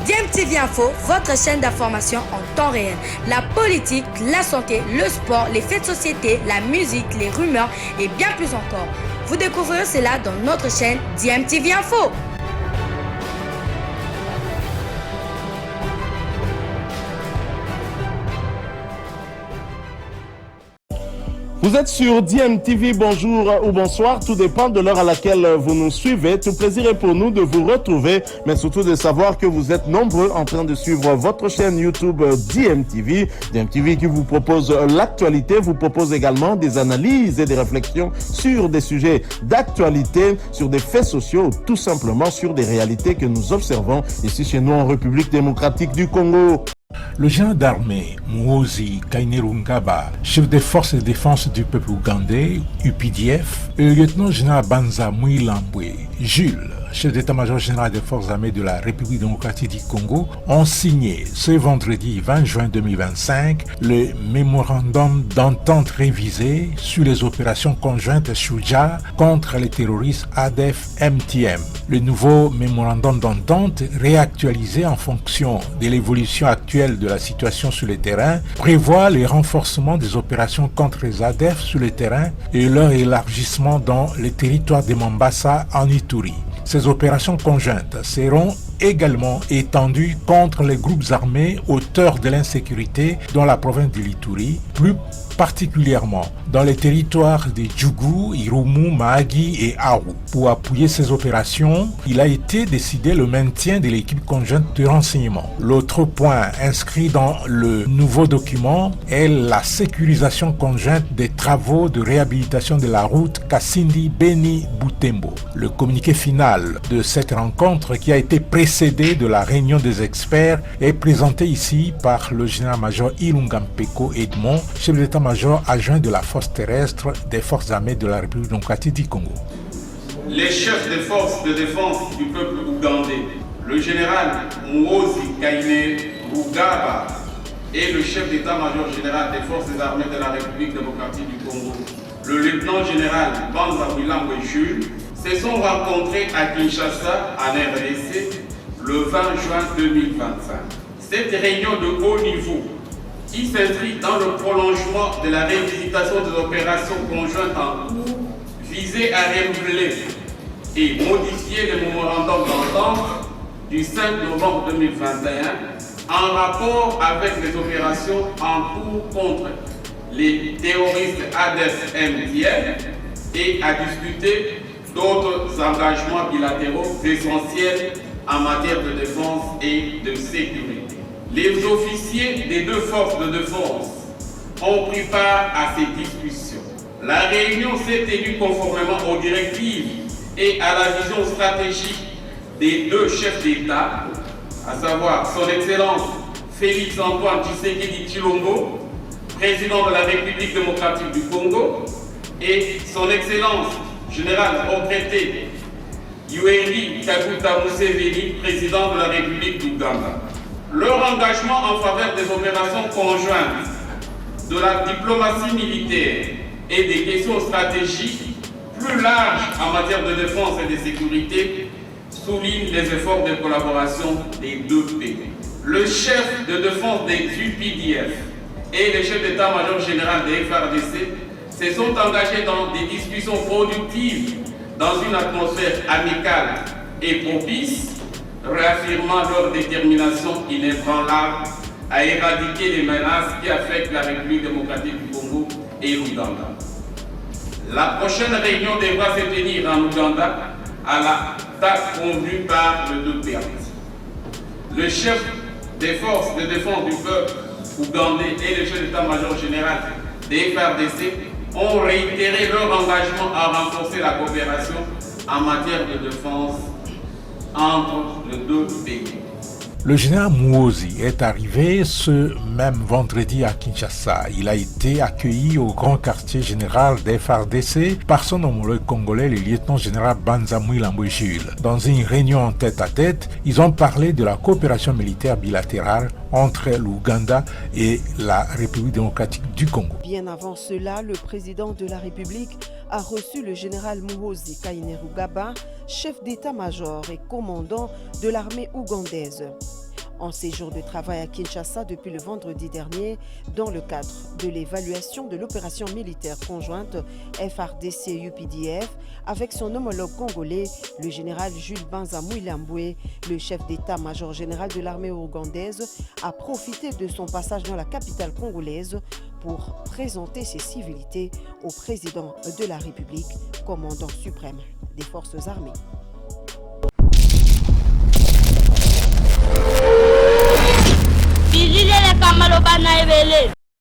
DMTV Info, votre chaîne d'information en temps réel. La politique, la santé, le sport, les faits de société, la musique, les rumeurs et bien plus encore. Vous découvrirez cela dans notre chaîne DMTV Info. Vous êtes sur DMTV, bonjour ou bonsoir, tout dépend de l'heure à laquelle vous nous suivez. Tout plaisir est pour nous de vous retrouver, mais surtout de savoir que vous êtes nombreux en train de suivre votre chaîne YouTube DMTV. DMTV qui vous propose l'actualité, vous propose également des analyses et des réflexions sur des sujets d'actualité, sur des faits sociaux, tout simplement sur des réalités que nous observons ici chez nous en République démocratique du Congo. Le général d'armée Muhoozi Kainerugaba, chef des forces de défense du peuple ougandais, UPDF, et le lieutenant-général Banza Mouilambwe, Jules, chef d'état-major général des forces armées de la République démocratique du Congo, ont signé ce vendredi 20 juin 2025 le mémorandum d'entente révisé sur les opérations conjointes Shuja contre les terroristes ADF-MTM. Le nouveau mémorandum d'entente, réactualisé en fonction de l'évolution actuelle de la situation sur le terrain, prévoit le renforcement des opérations contre les ADF sur le terrain et leur élargissement dans le territoire de Mombasa en Ituri. Ces opérations conjointes seront également étendues contre les groupes armés auteurs de l'insécurité dans la province de l'Ituri, plus particulièrement dans les territoires de Djougou, Irumu, Mahagi et Aru. Pour appuyer ces opérations, il a été décidé le maintien de l'équipe conjointe de renseignement. L'autre point inscrit dans le nouveau document est la sécurisation conjointe des travaux de réhabilitation de la route Kassindi-Beni-Butembo. Le communiqué final de cette rencontre, qui a été précédé de la réunion des experts, est présenté ici par le général-major Ilungampeko Edmond, chef d'état-major adjoint de la force terrestre des forces armées de la République démocratique du Congo. Les chefs des forces de défense du peuple ougandais, le général Muhoozi Kainerugaba et le chef d'état-major général des forces armées de la République démocratique du Congo, le lieutenant-général Banza Mouilambwe Jules, se sont rencontrés à Kinshasa, en RDC, le 20 juin 2025. Cette réunion de haut niveau, qui s'inscrit dans le prolongement de la révisitation des opérations conjointes en cours, visait à renouveler et modifier le mémorandum d'entente du 5 novembre 2021 en rapport avec les opérations en cours contre les terroristes ADF-MTM et à discuter d'autres engagements bilatéraux essentiels en matière de défense et de sécurité. Les officiers des deux forces de défense ont pris part à ces discussions. La réunion s'est tenue conformément aux directives et à la vision stratégique des deux chefs d'État, à savoir son Excellence Félix Antoine Tshisekedi Tshilombo, président de la République démocratique du Congo, et son Excellence Général retraité Yoweri Kaguta Museveni, président de la République d'Ouganda. Leur engagement en faveur des opérations conjointes, de la diplomatie militaire et des questions stratégiques plus larges en matière de défense et de sécurité souligne les efforts de collaboration des deux pays. Le chef de défense des UPDF et le chef d'état-major général des FARDC se sont engagés dans des discussions productives dans une atmosphère amicale et propice, réaffirmant leur détermination inébranlable à éradiquer les menaces qui affectent la République démocratique du Congo et l'Ouganda. La prochaine réunion devra se tenir en Ouganda à la date convenue par les deux parties. Le chef des forces de défense du peuple ougandais et le chef d'état-major général des FARDC ont réitéré leur engagement à renforcer la coopération en matière de défense entre les deux pays. Le général Muhoozi est arrivé ce même vendredi à Kinshasa. Il a été accueilli au grand quartier général des FARDC par son homologue congolais, le lieutenant-général Banza Mouilambwe Jules. Dans une réunion en tête-à-tête, ils ont parlé de la coopération militaire bilatérale entre l'Ouganda et la République démocratique du Congo. Bien avant cela, le président de la République a reçu le général Muhoozi Kainerugaba, chef d'état-major et commandant de l'armée ougandaise. En séjour de travail à Kinshasa depuis le vendredi dernier, dans le cadre de l'évaluation de l'opération militaire conjointe FARDC-UPDF avec son homologue congolais, le général Jules Banza Mouilamboué, le chef d'état-major général de l'armée ougandaise, a profité de son passage dans la capitale congolaise pour présenter ses civilités au président de la République, commandant suprême des forces armées. Bilile le kamalo bana ebele